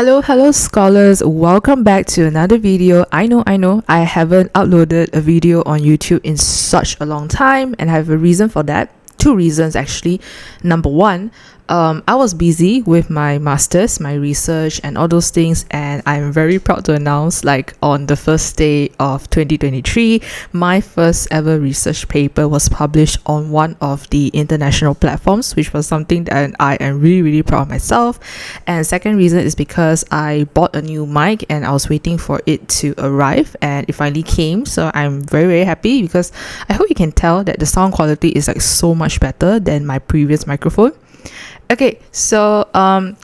Hello scholars, welcome back to another video. I know I haven't uploaded a video on YouTube in such a long time, and I have a reason for that. Two reasons actually. Number one, I was busy with my masters, my research and all those things, and I'm very proud to announce, like, on the first day of 2023, my first ever research paper was published on one of the international platforms, which was something that I am really proud of myself. And second reason is because I bought a new mic and I was waiting for it to arrive, and it finally came. So I'm very happy because I hope you can tell that the sound quality is like so much better than my previous microphone. Okay, so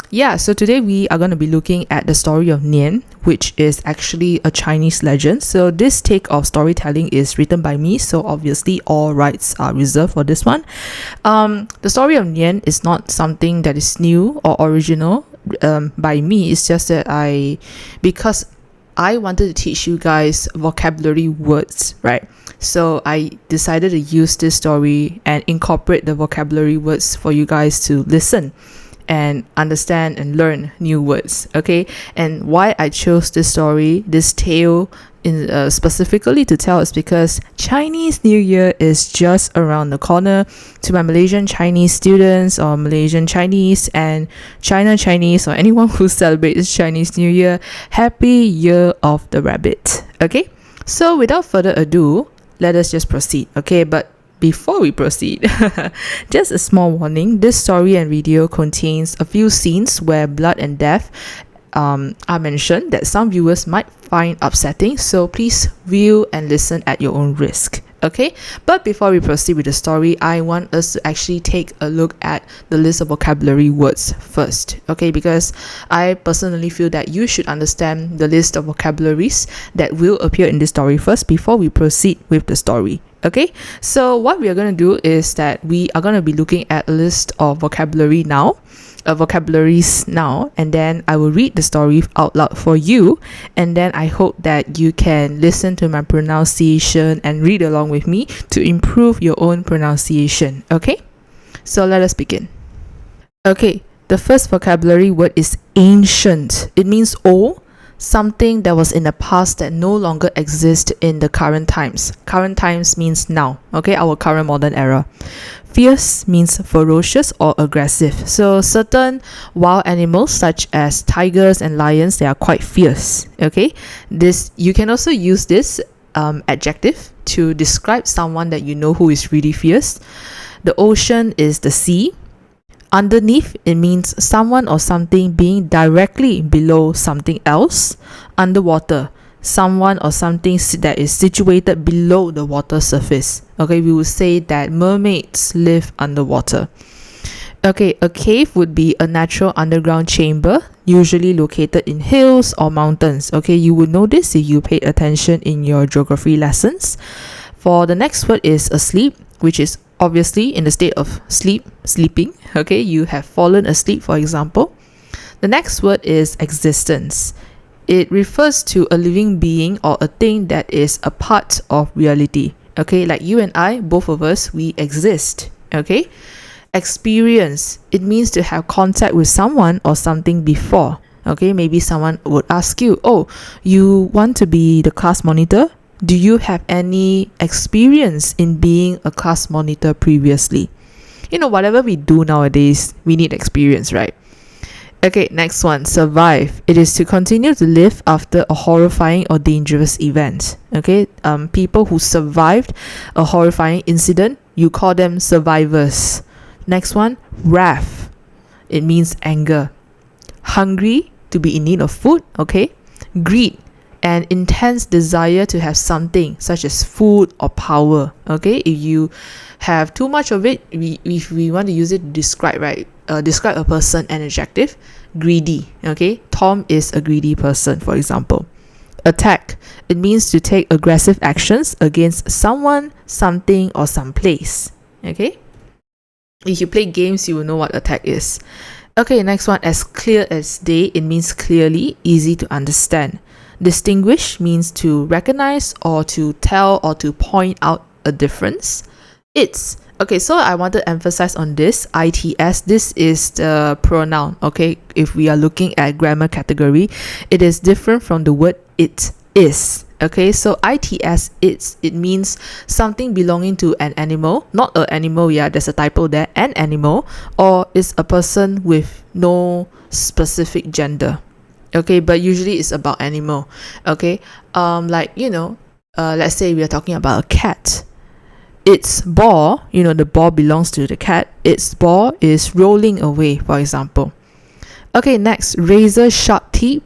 today we are going to be looking at the story of Nian, which is actually a Chinese legend. So this take of storytelling is written by me, so obviously all rights are reserved for this one. The story of Nian is not something that is new or original by me. It's just that because I wanted to teach you guys vocabulary words, right? So I decided to use this story and incorporate the vocabulary words for you guys to listen and understand and learn new words, okay? And why I chose this story, this tale specifically to tell is because Chinese New Year is just around the corner. To my Malaysian Chinese students or Malaysian Chinese and China Chinese or anyone who celebrates Chinese New Year, Happy Year of the Rabbit, okay? So without further ado, let us just proceed, okay? But before we proceed, just a small warning. This story and video contains a few scenes where blood and death are mentioned that some viewers might find upsetting, so please view and listen at your own risk, okay? But before we proceed with the story, I want us to actually take a look at the list of vocabulary words first, okay? Because I personally feel that you should understand the list of vocabularies that will appear in this story first before we proceed with the story. Okay, so what we are going to do is that we are going to be looking at a list of vocabularies now, and then I will read the story out loud for you, and then I hope that you can listen to my pronunciation and read along with me to improve your own pronunciation. Okay, so let us begin. Okay, the first vocabulary word is ancient. It means old, something that was in the past that no longer exists in the current times. Current times means now, okay, our current modern era. Fierce means ferocious or aggressive. So certain wild animals such as tigers and lions, they are quite fierce, okay? You can also use this adjective to describe someone that you know who is really fierce. The ocean is the sea. Underneath, it means someone or something being directly below something else. Underwater, someone or something that is situated below the water surface. Okay, we would say that mermaids live underwater. Okay, a cave would be a natural underground chamber, usually located in hills or mountains. Okay, you would know this if you paid attention in your geography lessons. For the next word is asleep, which is obviously in the state of sleeping. Okay, you have fallen asleep, for example. The next word is existence. It refers to a living being or a thing that is a part of reality. Okay, like you and I, both of us, we exist. Okay, experience. It means to have contact with someone or something before. Okay, maybe someone would ask you, oh, you want to be the class monitor? Do you have any experience in being a class monitor previously? You know, whatever we do nowadays, we need experience, right? Okay, next one, survive. It is to continue to live after a horrifying or dangerous event. Okay, people who survived a horrifying incident, you call them survivors. Next one, wrath. It means anger. Hungry, to be in need of food, okay? Greed, an intense desire to have something such as food or power. Okay, if you have too much of it, if we want to use it to describe, right? Describe a person, an adjective, greedy. Okay, Tom is a greedy person, for example. Attack, it means to take aggressive actions against someone, something, or some place. Okay, if you play games, you will know what attack is. Okay, next one, as clear as day. It means clearly, easy to understand. Distinguish means to recognize or to tell or to point out a difference. It's Okay, so I want to emphasize on this its. This is the pronoun. Okay, if we are looking at grammar category, it is different from the word it is. Okay, so its, it means something belonging to an animal, not an animal, yeah, there's a typo there, an animal, or is a person with no specific gender. Okay, but usually it's about animal. Okay, like, let's say we are talking about a cat. Its ball, the ball belongs to the cat. Its ball is rolling away, for example. Okay, next, razor sharp teeth.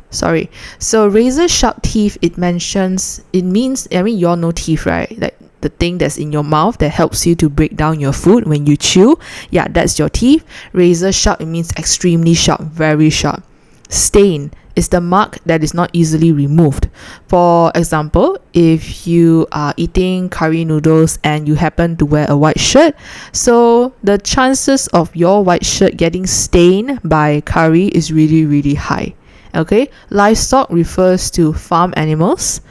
So razor sharp teeth, it means, you all know teeth, right? Like the thing that's in your mouth that helps you to break down your food when you chew. Yeah, that's your teeth. Razor sharp, it means extremely sharp, very sharp. Stain is the mark that is not easily removed. For example, if you are eating curry noodles and you happen to wear a white shirt, so the chances of your white shirt getting stained by curry is really, really high. Okay, livestock refers to farm animals.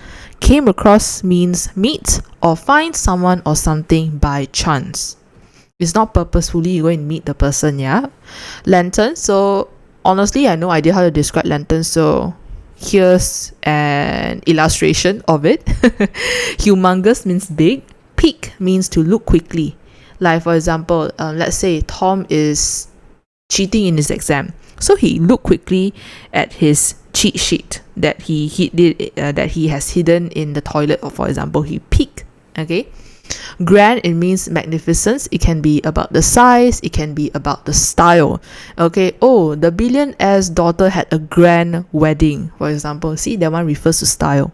Came across means meet or find someone or something by chance. It's not purposefully you go and meet the person, yeah. Lantern, so honestly, I have no idea how to describe lantern, so here's an illustration of it. Humongous means big. Peek means to look quickly. Like for example, let's say Tom is cheating in his exam, so he looked quickly at his cheat sheet that he has hidden in the toilet, or for example, he peeked. Okay. Grand, it means magnificence. It can be about the size, it can be about the style. Okay, oh, the billionaire's daughter had a grand wedding, for example. See, that one refers to style.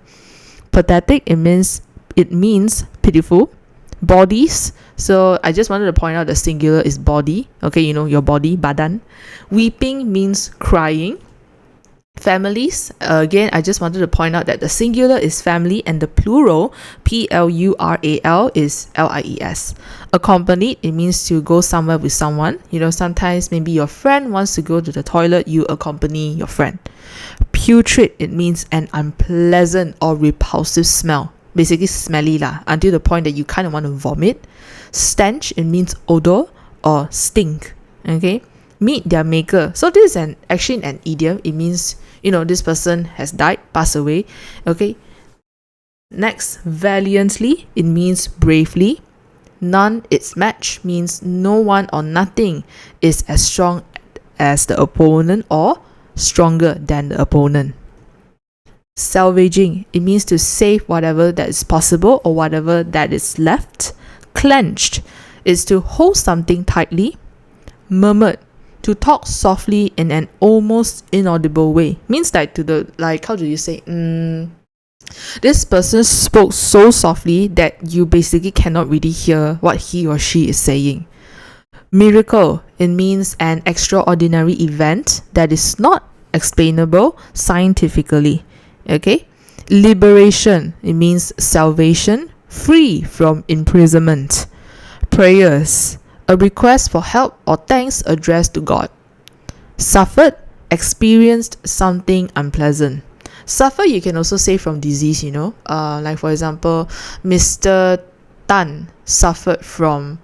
Pathetic, it means pitiful. Bodies, so I just wanted to point out the singular is body. Okay, your body, badan. Weeping means crying. Families, again, I just wanted to point out that the singular is family and the plural, plural, is lies. Accompanied, it means to go somewhere with someone. Sometimes maybe your friend wants to go to the toilet, you accompany your friend. Putrid, it means an unpleasant or repulsive smell. Basically smelly lah, until the point that you kind of want to vomit. Stench, it means odor or stink. Okay, meet their maker. So this is actually an idiom. It means this person has died, passed away. Okay, next, valiantly, it means bravely. None its match means no one or nothing is as strong as the opponent or stronger than the opponent. Salvaging, it means to save whatever that is possible or whatever that is left. Clenched is to hold something tightly. Murmured, to talk softly in an almost inaudible way. Means like how do you say? This person spoke so softly that you basically cannot really hear what he or she is saying. Miracle, it means an extraordinary event that is not explainable scientifically. Okay. Liberation, it means salvation, free from imprisonment. Prayers, a request for help or thanks addressed to God. Suffered, experienced something unpleasant. Suffer, you can also say from disease, like for example, Mr. Tan suffered from,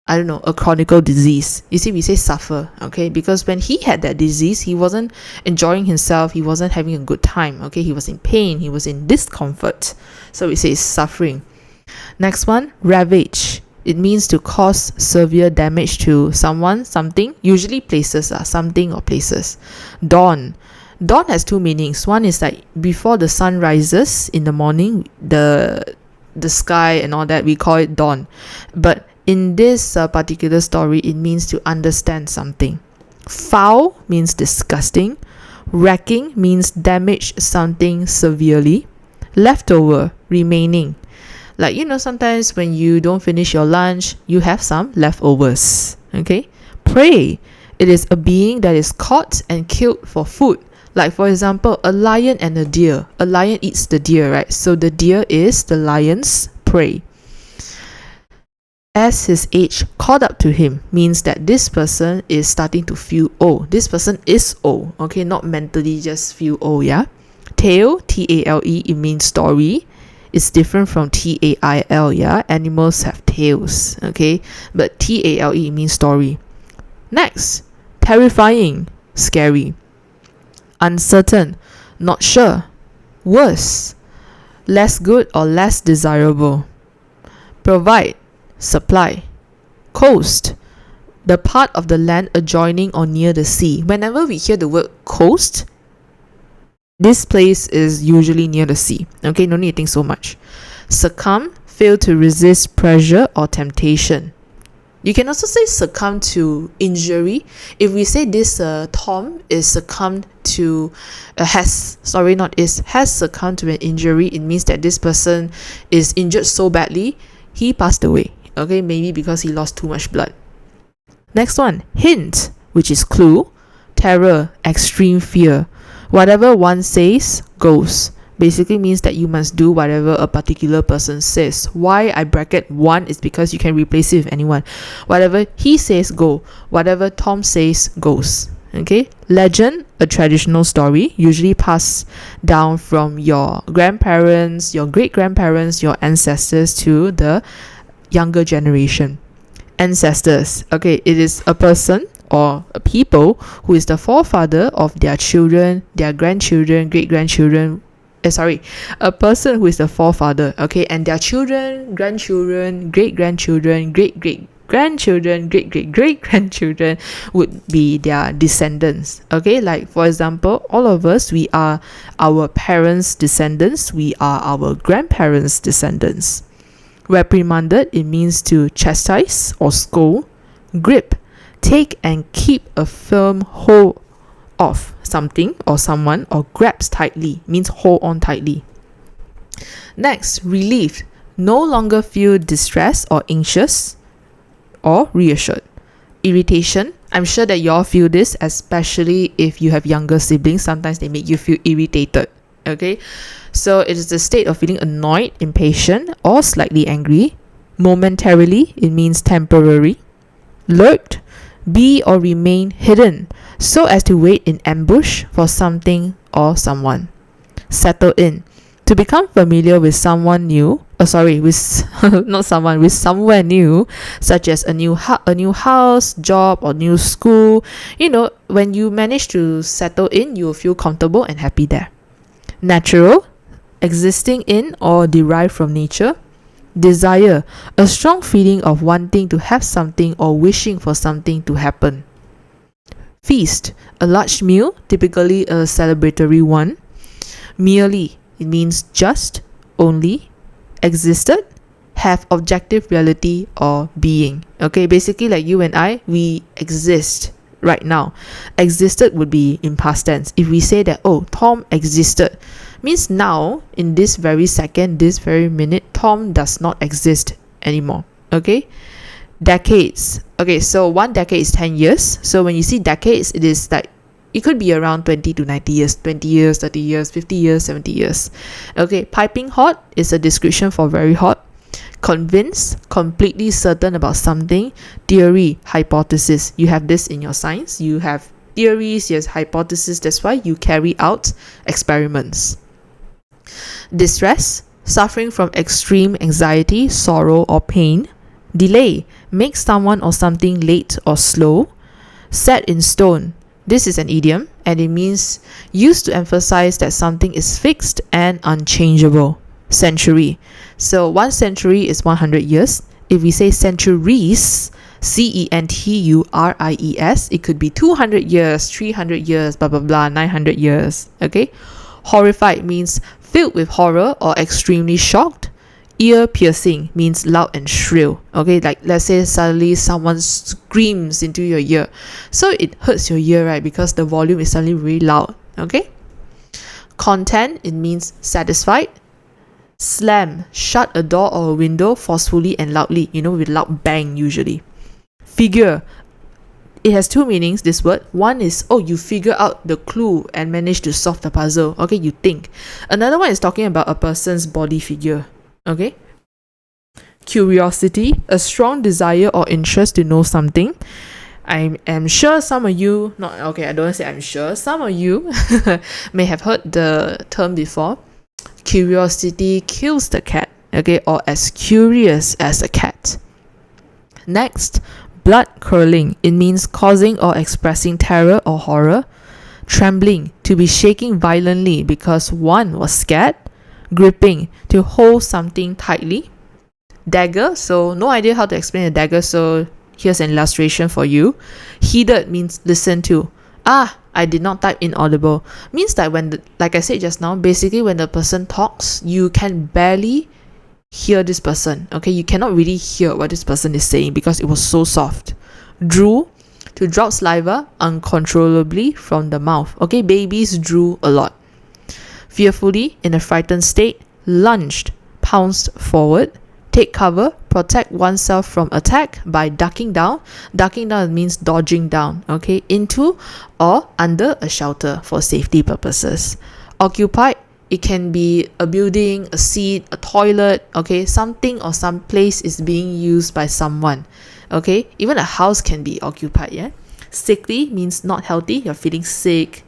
a chronic disease. You see, we say suffer, okay, because when he had that disease, he wasn't enjoying himself, he wasn't having a good time, okay, he was in pain, he was in discomfort, so we say suffering. Next one, ravage. It means to cause severe damage to someone, something, usually places, something or places. Dawn. Dawn has two meanings. One is like before the sun rises in the morning, the sky and all that, we call it dawn. But in this particular story, it means to understand something. Foul means disgusting. Wrecking means damage something severely. Leftover, remaining. Like, sometimes when you don't finish your lunch, you have some leftovers. Okay. Prey, it is a being that is caught and killed for food. Like for example, a lion and a deer. A lion eats the deer, right? So the deer is the lion's prey. As his age caught up to him means that this person is starting to feel old. This person is old. Okay, not mentally, just feel old, yeah? Tale, T-A-L-E, it means story. is different from T-A-I-L, yeah? Animals have tails, okay? But T-A-L-E means story. Next, terrifying, scary. Uncertain, not sure. Worse, less good or less desirable. Provide, supply. Coast, the part of the land adjoining or near the sea. Whenever we hear the word coast, this place is usually near the sea. Okay, no need to think so much. Succumb, fail to resist pressure or temptation. You can also say succumb to injury. If we say this Tom is succumbed to has succumbed to an injury, it means that this person is injured so badly he passed away. Okay, maybe because he lost too much blood. Next one, hint, which is clue. Terror, extreme fear. Whatever one says goes. Basically means that you must do whatever a particular person says. Why I bracket one is because you can replace it with anyone. Whatever he says, go. Whatever Tom says, goes. Okay? Legend, a traditional story, usually passed down from your grandparents, your great-grandparents, your ancestors to the younger generation. Ancestors. Okay, it is a person or a people who is the forefather of their children, their grandchildren, great-grandchildren. A person who is the forefather, okay, and their children, grandchildren, great-grandchildren, great-great-grandchildren, great-great-great-grandchildren would be their descendants. Okay, like for example, all of us, we are our parents' descendants, we are our grandparents' descendants. Reprimanded, it means to chastise or scold. Grip, take and keep a firm hold of something or someone, or grabs tightly, means hold on tightly. Next, relieved, no longer feel distressed or anxious or reassured. Irritation, I'm sure that you all feel this, especially if you have younger siblings. Sometimes they make you feel irritated. Okay, so it is the state of feeling annoyed, impatient, or slightly angry. Momentarily, it means temporary. Lurked, be or remain hidden, so as to wait in ambush for something or someone. Settle in, to become familiar with someone new, with somewhere new, such as a new house, job, or new school. You know, when you manage to settle in, you will feel comfortable and happy there. Natural, existing in or derived from nature. Desire, a strong feeling of wanting to have something or wishing for something to happen. Feast, a large meal, typically a celebratory one. Merely, it means just, only. Existed, have objective reality or being. Okay, basically like you and I, we exist right now. Existed would be in past tense. If we say that, oh, Tom existed, means now, in this very second, this very minute, Tom does not exist anymore. Okay? Decades. Okay, so 1 decade is 10 years. So when you see decades, it is like, it could be around 20 to 90 years, 20 years, 30 years, 50 years, 70 years. Okay, piping hot is a description for very hot. Convinced, completely certain about something. Theory, hypothesis. You have this in your science. You have theories, yes, hypothesis. That's why you carry out experiments. Distress, suffering from extreme anxiety, sorrow, or pain. Delay, make someone or something late or slow. Set in stone, this is an idiom and it means used to emphasize that something is fixed and unchangeable. Century, so 1 century is 100 years. If we say centuries, centuries, it could be 200 years, 300 years, blah blah blah, 900 years. Okay. Horrified means filled with horror or extremely shocked. Ear piercing means loud and shrill. Okay, like let's say suddenly someone screams into your ear, so it hurts your ear, right? Because the volume is suddenly really loud. Okay. Content, it means satisfied. Slam, shut a door or a window forcefully and loudly, with loud bang usually. Figure, it has 2 meanings, this word. One is, oh, you figure out the clue and manage to solve the puzzle. Okay, you think. Another one is talking about a person's body figure. Okay. Curiosity, a strong desire or interest to know something. I am sure some of you, I don't say I'm sure, some of you may have heard the term before. Curiosity kills the cat, okay, or as curious as a cat. Next, blood curdling. It means causing or expressing terror or horror. Trembling, to be shaking violently because one was scared. Gripping, to hold something tightly. Dagger, so no idea how to explain a dagger, so here's an illustration for you. Heeded means listen to. I did not type inaudible. Means that like I said just now, basically when the person talks, you can barely hear this person. Okay, you cannot really hear what this person is saying because it was so soft. Drew, to drop saliva uncontrollably from the mouth. Okay, babies drew a lot. Fearfully, in a frightened state. Lunged, pounced forward. Take cover, protect oneself from attack by ducking down. Ducking down means dodging down, okay, into or under a shelter for safety purposes. Occupied, it can be a building, a seat, a toilet, okay, something or some place is being used by someone, okay, even a house can be occupied, yeah. Sickly means not healthy, you're feeling sick,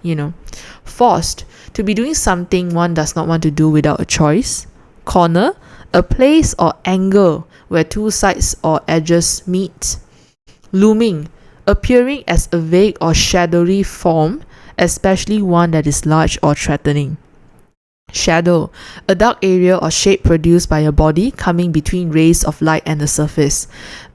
Forced, to be doing something one does not want to do without a choice. Corner, a place or angle where two sides or edges meet. Looming, appearing as a vague or shadowy form, especially one that is large or threatening. Shadow, a dark area or shape produced by a body coming between rays of light and the surface.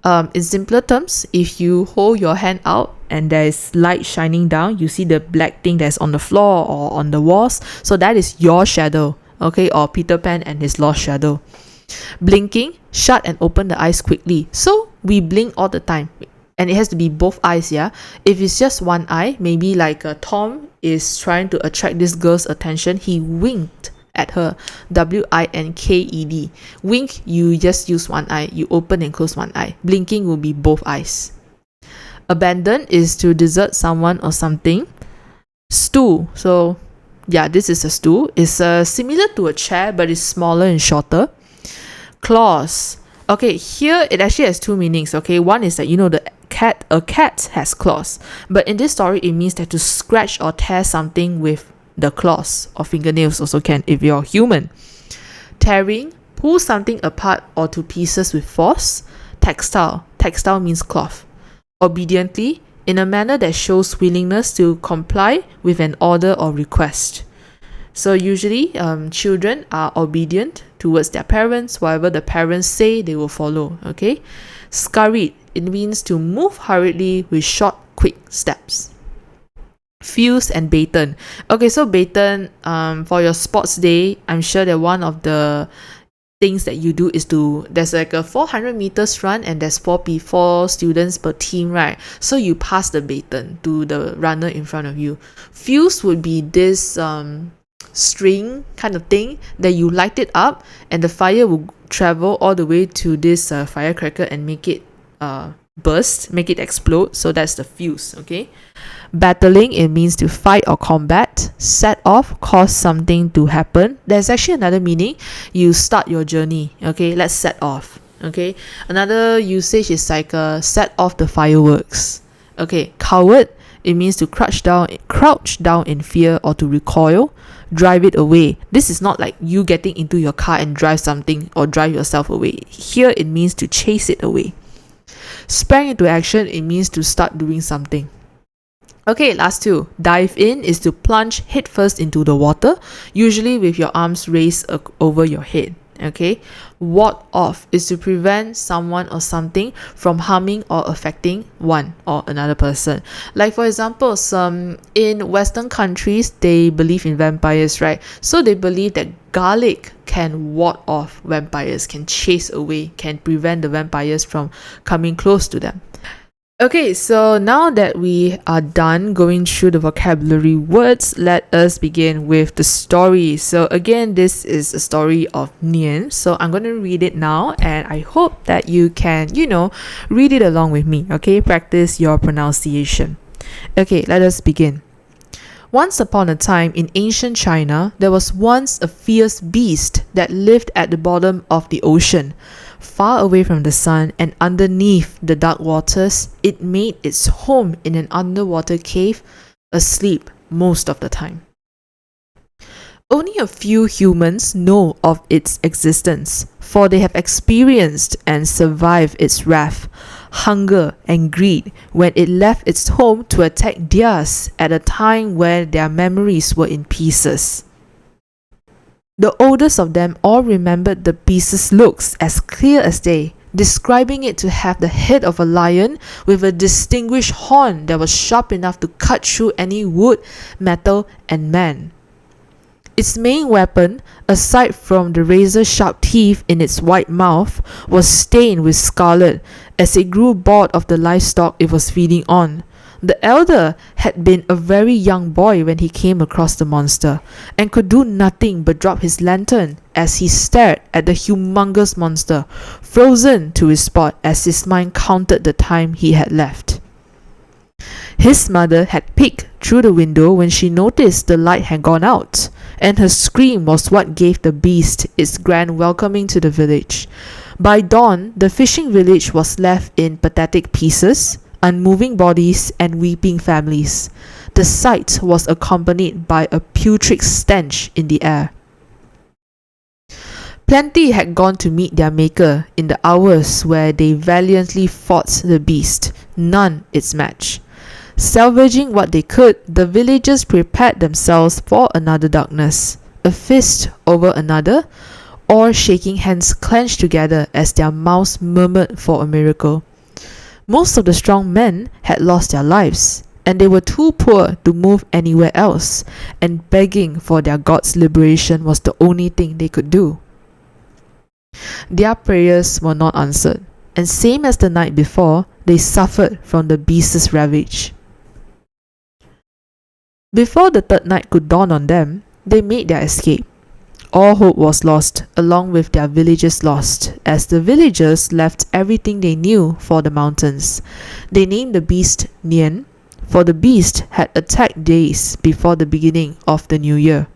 In simpler terms, if you hold your hand out and there is light shining down, you see the black thing that's on the floor or on the walls, so that is your shadow, okay, or Peter Pan and his lost shadow. Blinking, shut and open the eyes quickly. So we blink all the time, and it has to be both eyes, yeah. If it's just one eye, maybe like Tom is trying to attract this girl's attention, he winked at her. W-I-N-K-E-D. Wink, you just use one eye, you open and close one eye. Blinking will be both eyes. Abandon is to desert someone or something. Stool, so yeah, this is a stool. It's similar to a chair, but it's smaller and shorter. Claws. Okay, here it actually has two meanings. Okay, one is that a cat has claws, but in this story it means that to scratch or tear something with the claws, or fingernails also can if you're human. Tearing, pull something apart or to pieces with force. Textile means cloth. Obediently, in a manner that shows willingness to comply with an order or request. So usually children are obedient towards their parents. Whatever the parents say, they will follow, okay. Scurried, it means to move hurriedly with short, quick steps. Fuse and baton. Okay, so baton, for your sports day, I'm sure that one of the things that you do is there's like a 400 meters run and there's four students per team, right? So you pass the baton to the runner in front of you. Fuse would be this string kind of thing that you light it up and the fire will travel all the way to this firecracker and make it burst, make it explode. So that's the fuse, okay. Battling, it means to fight or combat. Set off, cause something to happen. There's actually another meaning. You start your journey, okay. Let's set off, okay. Another usage is like set off the fireworks, okay. Coward, it means to crouch down in fear or to recoil. Drive it away. This is not like you getting into your car and drive something or drive yourself away. Here it means to chase it away. Spring into action, it means to start doing something. Okay, last two. Dive in is to plunge headfirst into the water, usually with your arms raised over your head. Okay, ward off is to prevent someone or something from harming or affecting one or another person. Like for example, in Western countries, they believe in vampires, right? So they believe that garlic can ward off vampires, can chase away, can prevent the vampires from coming close to them. Okay, so now that we are done going through the vocabulary words, let us begin with the story. So again, this is a story of Nian. So I'm going to read it now and I hope that you can, read it along with me. Okay, practice your pronunciation. Okay, let us begin. Once upon a time in ancient China, there was once a fierce beast that lived at the bottom of the ocean. Far away from the sun and underneath the dark waters, it made its home in an underwater cave, asleep most of the time. Only a few humans know of its existence, for they have experienced and survived its wrath, hunger, and greed when it left its home to attack theirs at a time where their memories were in pieces. The oldest of them all remembered the beast's looks as clear as day, describing it to have the head of a lion with a distinguished horn that was sharp enough to cut through any wood, metal, and man. Its main weapon, aside from the razor-sharp teeth in its wide mouth, was stained with scarlet as it grew bored of the livestock it was feeding on. The elder had been a very young boy when he came across the monster, and could do nothing but drop his lantern as he stared at the humongous monster, frozen to his spot as his mind counted the time he had left. His mother had peeked through the window when she noticed the light had gone out, and her scream was what gave the beast its grand welcoming to the village. By dawn, the fishing village was left in pathetic pieces, unmoving bodies, and weeping families. The sight was accompanied by a putrid stench in the air. Plenty had gone to meet their maker in the hours where they valiantly fought the beast, none its match. Salvaging what they could, the villagers prepared themselves for another darkness, a fist over another, or shaking hands clenched together as their mouths murmured for a miracle. Most of the strong men had lost their lives, and they were too poor to move anywhere else, and begging for their god's liberation was the only thing they could do. Their prayers were not answered, and same as the night before, they suffered from the beast's ravage. Before the third night could dawn on them, they made their escape. All hope was lost, along with their villages lost, as the villagers left everything they knew for the mountains. They named the beast Nian, for the beast had attacked days before the beginning of the new year.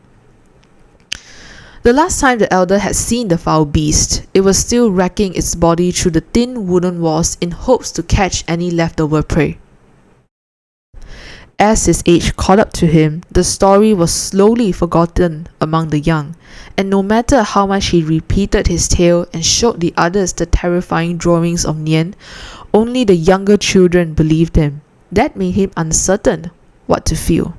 The last time the elder had seen the foul beast, it was still racking its body through the thin wooden walls in hopes to catch any leftover prey. As his age caught up to him, the story was slowly forgotten among the young, and no matter how much he repeated his tale and showed the others the terrifying drawings of Nian, only the younger children believed him. That made him uncertain what to feel.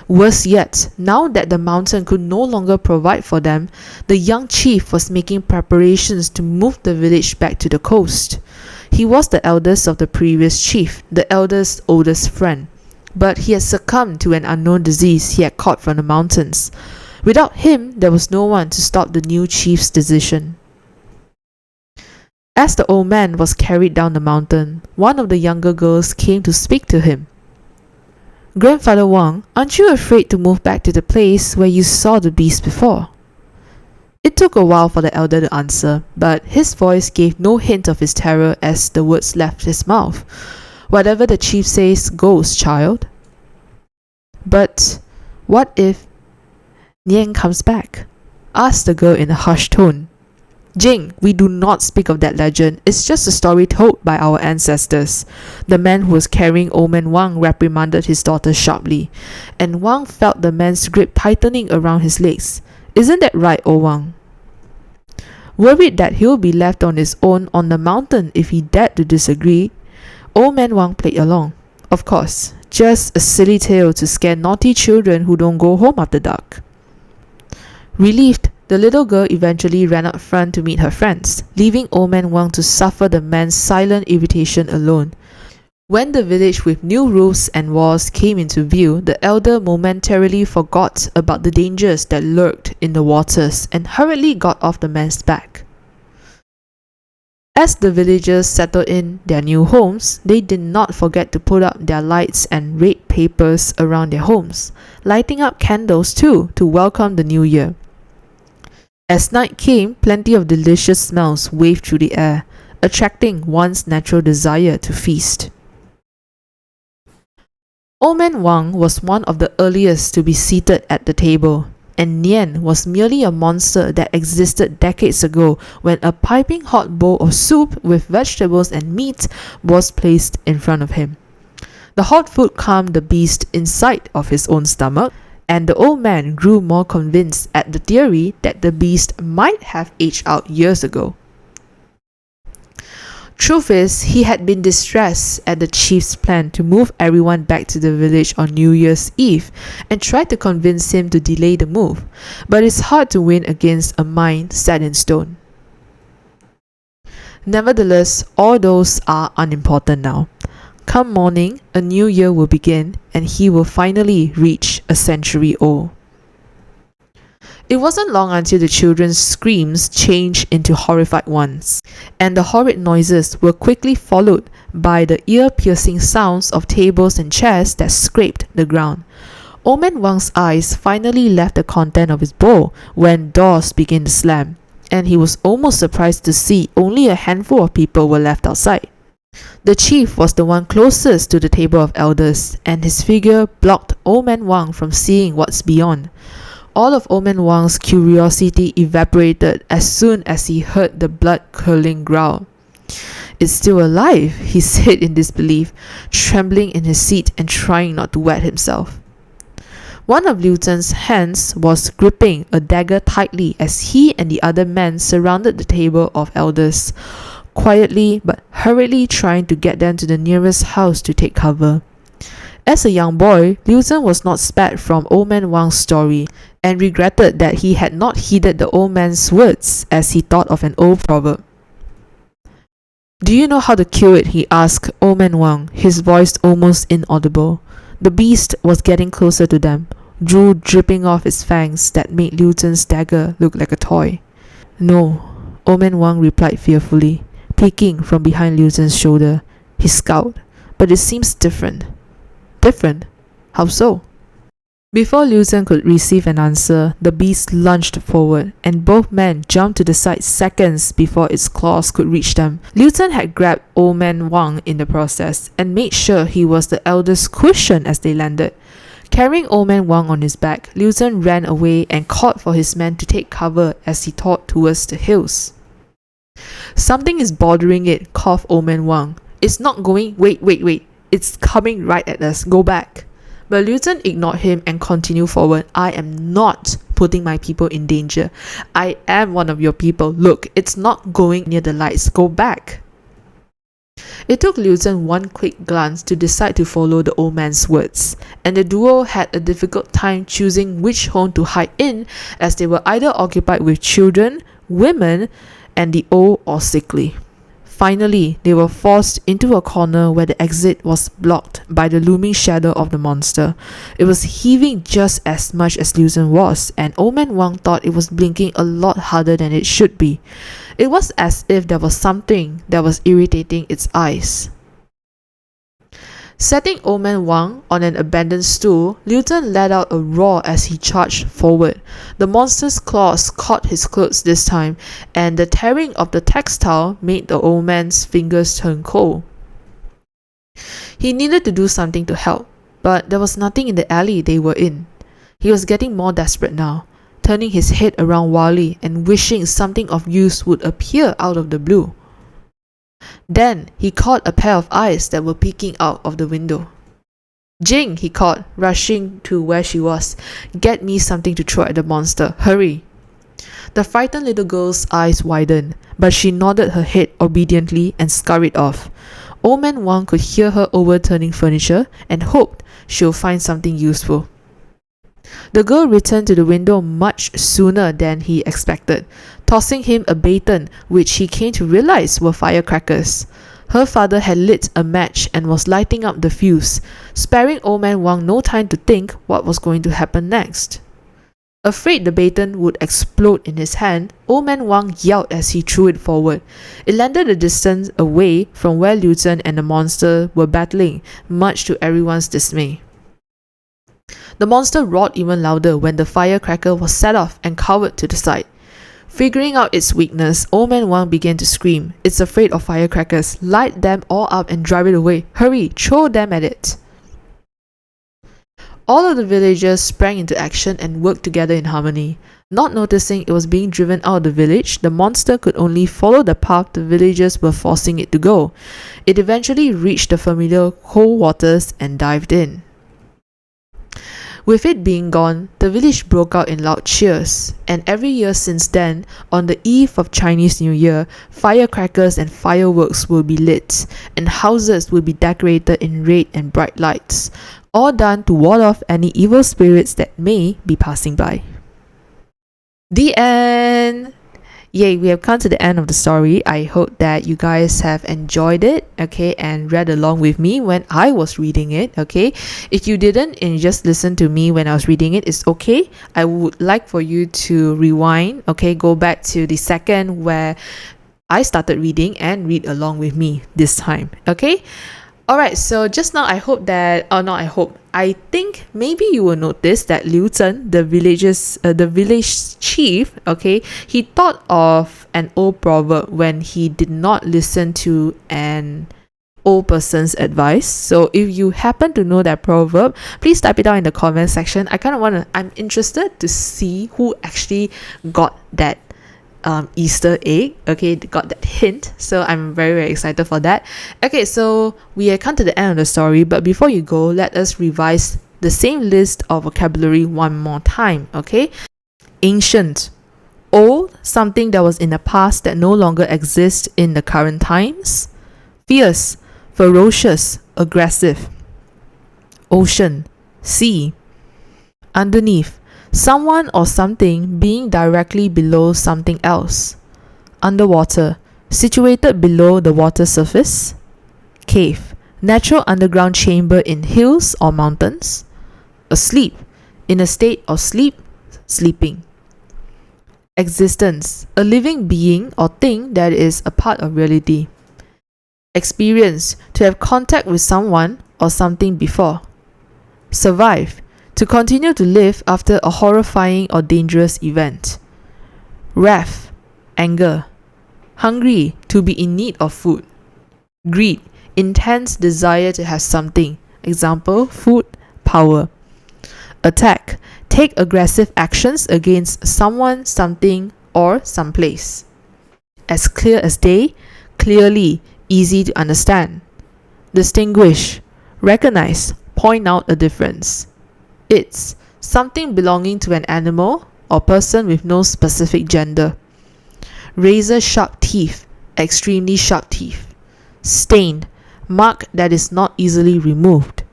Worse yet, now that the mountain could no longer provide for them, the young chief was making preparations to move the village back to the coast. He was the eldest of the previous chief, the elder's oldest friend, but he had succumbed to an unknown disease he had caught from the mountains. Without him, there was no one to stop the new chief's decision. As the old man was carried down the mountain, one of the younger girls came to speak to him. "Grandfather Wang, aren't you afraid to move back to the place where you saw the beast before?" It took a while for the elder to answer, but his voice gave no hint of his terror as the words left his mouth. "Whatever the chief says goes, child." "But what if Nian comes back?" asked the girl in a harsh tone. "Jing, we do not speak of that legend. It's just a story told by our ancestors." The man who was carrying old man Wang reprimanded his daughter sharply, and Wang felt the man's grip tightening around his legs. "Isn't that right, old Wang?" Worried that he'll be left on his own on the mountain if he dared to disagree, old man Wang played along. Of course, just a silly tale to scare naughty children who don't go home after dark. Relieved, the little girl eventually ran up front to meet her friends, leaving old man Wang to suffer the man's silent irritation alone. When the village with new roofs and walls came into view, the elder momentarily forgot about the dangers that lurked in the waters and hurriedly got off the man's back. As the villagers settled in their new homes, they did not forget to put up their lights and red papers around their homes, lighting up candles too to welcome the new year. As night came, plenty of delicious smells waved through the air, attracting one's natural desire to feast. Old man Wang was one of the earliest to be seated at the table, and Nian was merely a monster that existed decades ago when a piping hot bowl of soup with vegetables and meat was placed in front of him. The hot food calmed the beast in sight of his own stomach, and the old man grew more convinced at the theory that the beast might have aged out years ago. Truth is, he had been distressed at the chief's plan to move everyone back to the village on New Year's Eve and tried to convince him to delay the move, but it's hard to win against a mind set in stone. Nevertheless, all those are unimportant now. Come morning, a new year will begin, and he will finally reach a century old. It wasn't long until the children's screams changed into horrified ones, and the horrid noises were quickly followed by the ear-piercing sounds of tables and chairs that scraped the ground. Old Man Wang's eyes finally left the content of his bowl when doors began to slam, and he was almost surprised to see only a handful of people were left outside. The chief was the one closest to the table of elders, and his figure blocked Old Man Wang from seeing what's beyond. All of Old Man Wang's curiosity evaporated as soon as he heard the blood-curdling growl. "It's still alive," he said in disbelief, trembling in his seat and trying not to wet himself. One of Liu Zhen's hands was gripping a dagger tightly as he and the other men surrounded the table of elders, quietly but hurriedly trying to get them to the nearest house to take cover. As a young boy, Liu Zhen was not spared from Old Man Wang's story and regretted that he had not heeded the old man's words as he thought of an old proverb. "Do you know how to kill it?" he asked Old Man Wang, his voice almost inaudible. The beast was getting closer to them, drool dripping off its fangs that made Liu Zhen's dagger look like a toy. "No," Old Man Wang replied fearfully, peeking from behind Liu Zhen's shoulder. He scowled. "But it seems different." "Different? How so?" Before Liu Zhen could receive an answer, the beast lunged forward, and both men jumped to the side seconds before its claws could reach them. Liu Zhen had grabbed Old Man Wang in the process, and made sure he was the elder's cushion as they landed. Carrying Old Man Wang on his back, Liu Zhen ran away and called for his men to take cover as he thought towards the hills. "Something is bothering it," coughed Old Man Wang. "It's not going. Wait. It's coming right at us. Go back." But Liu Zhen ignored him and continued forward. "I am not putting my people in danger. I am one of your people. Look, it's not going near the lights. Go back." It took Liu Zhen one quick glance to decide to follow the old man's words, and the duo had a difficult time choosing which home to hide in, as they were either occupied with children, women, and the old or sickly. Finally, they were forced into a corner where the exit was blocked by the looming shadow of the monster. It was heaving just as much as Liu Zhen was, and Old Man Wang thought it was blinking a lot harder than it should be. It was as if there was something that was irritating its eyes. Setting Old Man Wang on an abandoned stool, Liu Zhen let out a roar as he charged forward. The monster's claws caught his clothes this time, and the tearing of the textile made the old man's fingers turn cold. He needed to do something to help, but there was nothing in the alley they were in. He was getting more desperate now, turning his head around wildly and wishing something of use would appear out of the blue. Then he caught a pair of eyes that were peeking out of the window. "Jing," he called, rushing to where she was. "Get me something to throw at the monster. Hurry." The frightened little girl's eyes widened, but she nodded her head obediently and scurried off. Old Man Wang could hear her overturning furniture and hoped she'll find something useful. The girl returned to the window much sooner than he expected, tossing him a baton which he came to realize were firecrackers. Her father had lit a match and was lighting up the fuse, sparing Old Man Wang no time to think what was going to happen next. Afraid the baton would explode in his hand, Old Man Wang yelled as he threw it forward. It landed a distance away from where Liu Zhen and the monster were battling, much to everyone's dismay. The monster roared even louder when the firecracker was set off and cowered to the side. Figuring out its weakness, Old Man Wang began to scream. "It's afraid of firecrackers. Light them all up and drive it away. Hurry, throw them at it." All of the villagers sprang into action and worked together in harmony. Not noticing it was being driven out of the village, the monster could only follow the path the villagers were forcing it to go. It eventually reached the familiar cold waters and dived in. With it being gone, the village broke out in loud cheers, and every year since then, on the eve of Chinese New Year, firecrackers and fireworks will be lit, and houses will be decorated in red and bright lights, all done to ward off any evil spirits that may be passing by. The end! Yay, we have come to the end of the story. I hope that you guys have enjoyed it, okay, and read along with me when I was reading it, okay. If you didn't and you just listened to me when I was reading it, it's okay. I would like for you to rewind, okay, go back to the second where I started reading and read along with me this time, okay. Alright, so just now I think maybe you will notice that Liu Zhen, the village chief, okay, he thought of an old proverb when he did not listen to an old person's advice. So if you happen to know that proverb, please type it down in the comment section. I'm interested to see who actually got that Easter egg, okay, got that hint. So I'm very, very excited for that. Okay, so we have come to the end of the story, but before you go, let us revise the same list of vocabulary one more time, okay. Ancient, old, something that was in the past that no longer exists in the current times. Fierce, ferocious, aggressive. Ocean, sea. Underneath, someone or something being directly below something else. Underwater, situated below the water surface. Cave, natural underground chamber in hills or mountains. Asleep, in a state of sleep, sleeping. Existence, a living being or thing that is a part of reality. Experience, to have contact with someone or something before. Survive, to continue to live after a horrifying or dangerous event. Wrath, anger. Hungry, to be in need of food. Greed, intense desire to have something. Example, food, power. Attack, take aggressive actions against someone, something, or someplace. As clear as day, clearly, easy to understand. Distinguish, recognize, point out a difference. It's something belonging to an animal or person with no specific gender. Razor sharp teeth, extremely sharp teeth. Stain, mark that is not easily removed.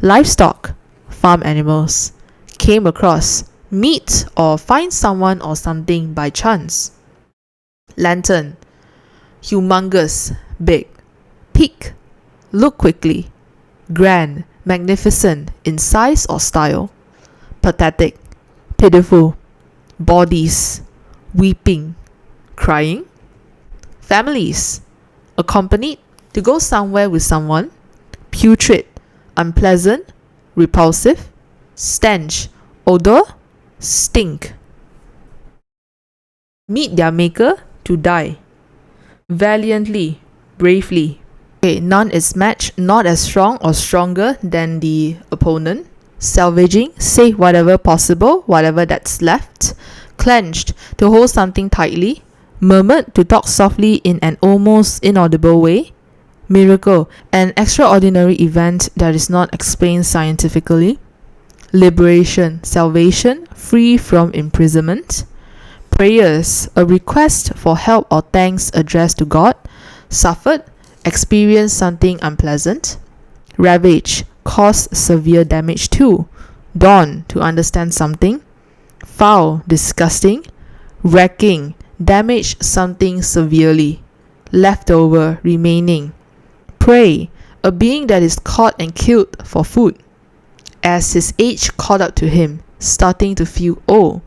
Livestock, farm animals. Came across, meet or find someone or something by chance. Lantern, humongous, big. Peak, look quickly. Grand, magnificent in size or style. Pathetic, pitiful. Bodies, weeping, crying. Families, accompanied, to go somewhere with someone. Putrid, unpleasant, repulsive. Stench, odor, stink. Meet their maker, to die. Valiantly, bravely. Okay, none is matched, not as strong or stronger than the opponent. Salvaging, save whatever possible, whatever that's left. Clenched, to hold something tightly. Murmured, to talk softly in an almost inaudible way. Miracle, an extraordinary event that is not explained scientifically. Liberation, salvation, free from imprisonment. Prayers, a request for help or thanks addressed to God. Suffered, experience something unpleasant. Ravage, cause severe damage to. Dawn, to understand something. Foul, disgusting. Wrecking, damage something severely. Leftover, remaining. Prey, a being that is caught and killed for food. As his age caught up to him, starting to feel old.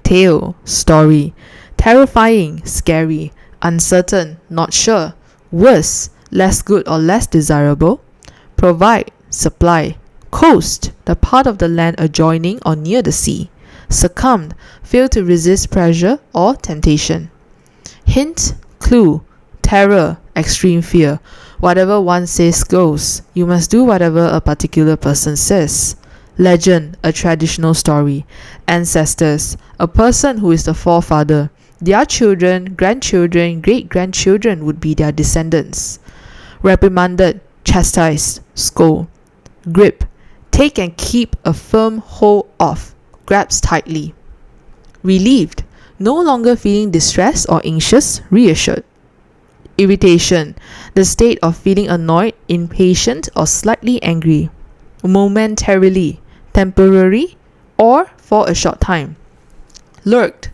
Tale, story. Terrifying, scary. Uncertain, not sure. Worse, less good or less desirable. Provide, supply. Coast, the part of the land adjoining or near the sea. Succumbed, fail to resist pressure or temptation. Hint, clue. Terror, extreme fear. Whatever one says goes. You must do whatever a particular person says. Legend, a traditional story. Ancestors, a person who is the forefather. Their children, grandchildren, great-grandchildren would be their descendants. Reprimanded, chastised, scold. Grip, take and keep a firm hold of, grasp tightly. Relieved, no longer feeling distressed or anxious, reassured. Irritation, the state of feeling annoyed, impatient, or slightly angry. Momentarily, temporary, or for a short time. Lurked,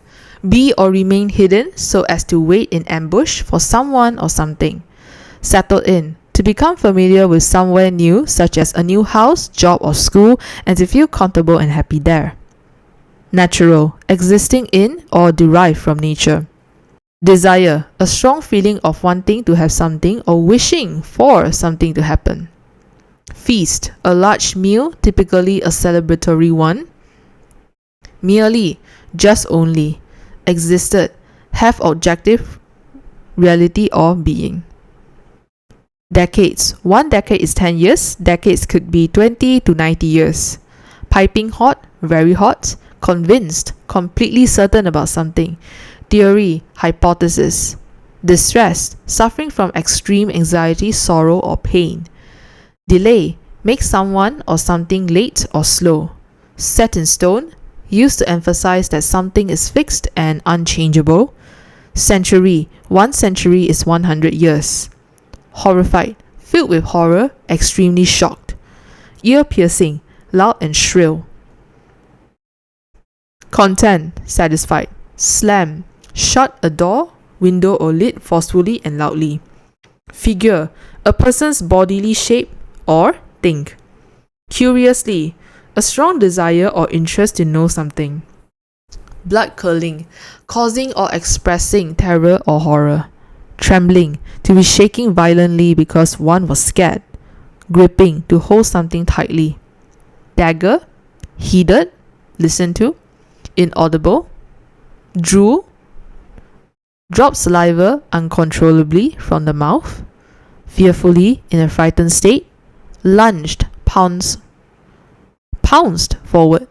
be or remain hidden so as to wait in ambush for someone or something. Settled in, to become familiar with somewhere new, such as a new house, job, or school, and to feel comfortable and happy there. Natural, existing in or derived from nature. Desire, a strong feeling of wanting to have something or wishing for something to happen. Feast, a large meal, typically a celebratory one. Merely, just only. Existed, have objective reality or being. Decades, 1 decade is 10 years, decades could be 20 to 90 years. Piping hot, very hot. Convinced, completely certain about something. Theory, hypothesis. Distressed, suffering from extreme anxiety, sorrow, or pain. Delay, make someone or something late or slow. Set in stone, used to emphasize that something is fixed and unchangeable. Century, 1 century is 100 years. Horrified, filled with horror, extremely shocked. Ear-piercing, loud and shrill. Content, satisfied. Slam, shut a door, window or lid forcefully and loudly. Figure, a person's bodily shape or think. Curiously, a strong desire or interest to know something. Blood curdling, causing or expressing terror or horror. Trembling, to be shaking violently because one was scared. Gripping, to hold something tightly. Dagger, heeded, listen to. Inaudible. Drool, drop saliva uncontrollably from the mouth. Fearfully, in a frightened state. Lunged, pounced forward.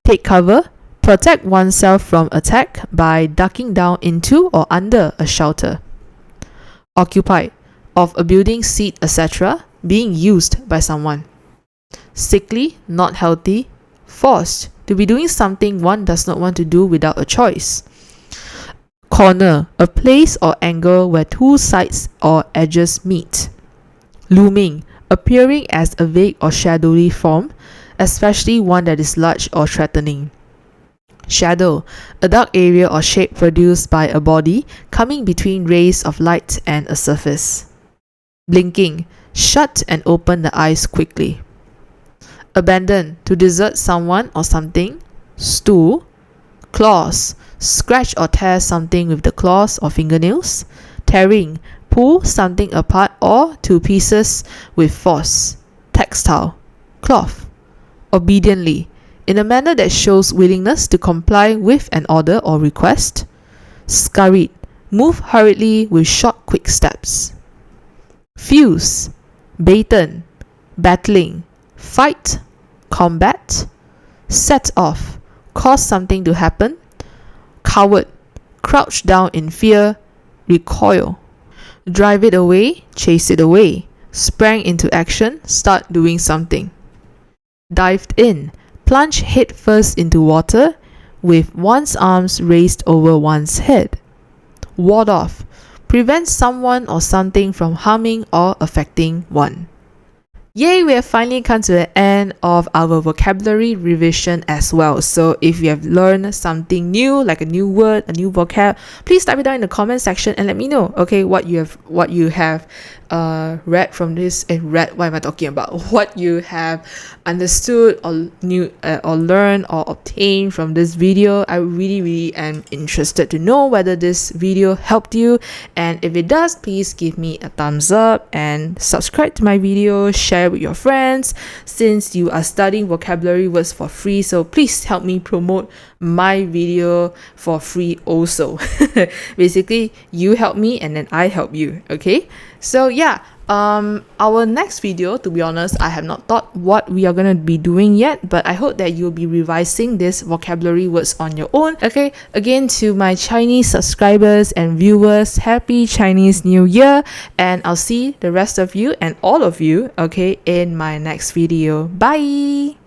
Take cover, protect oneself from attack by ducking down into or under a shelter. Occupied, of a building, seat, etc., being used by someone. Sickly, not healthy. Forced, to be doing something one does not want to do without a choice. Corner, a place or angle where two sides or edges meet. Looming, appearing as a vague or shadowy form, especially one that is large or threatening. Shadow, a dark area or shape produced by a body coming between rays of light and a surface. Blinking, shut and open the eyes quickly. Abandon, to desert someone or something. Stool. Claws, scratch or tear something with the claws or fingernails. Tearing, pull something apart or to pieces with force. Textile, cloth. Obediently, in a manner that shows willingness to comply with an order or request. Scurried, move hurriedly with short quick steps. Fuse, baton, battling. Fight, combat. Set off, cause something to happen. Coward, crouch down in fear, recoil. Drive it away, chase it away. Sprang into action, start doing something. Dived in, plunge head first into water with one's arms raised over one's head. Ward off, prevent someone or something from harming or affecting one. Yay, we have finally come to the end of our vocabulary revision as well. So if you have learned something new, like a new word, a new vocab, please type it down in the comment section and let me know, okay, what you have read from this. What am I talking about? What you have understood or new or learned or obtained from this video. I really am interested to know whether this video helped you, and if it does, please give me a thumbs up and subscribe to my video, share with your friends, since you are studying vocabulary words for free. So please help me promote my video for free also. Basically, you help me and then I help you. Okay, so yeah, Our next video, to be honest, I have not thought what we are going to be doing yet, but I hope that you'll be revising this vocabulary words on your own. Okay, again, to my Chinese subscribers and viewers, Happy Chinese New Year, and I'll see the rest of you and all of you, okay, in my next video. Bye!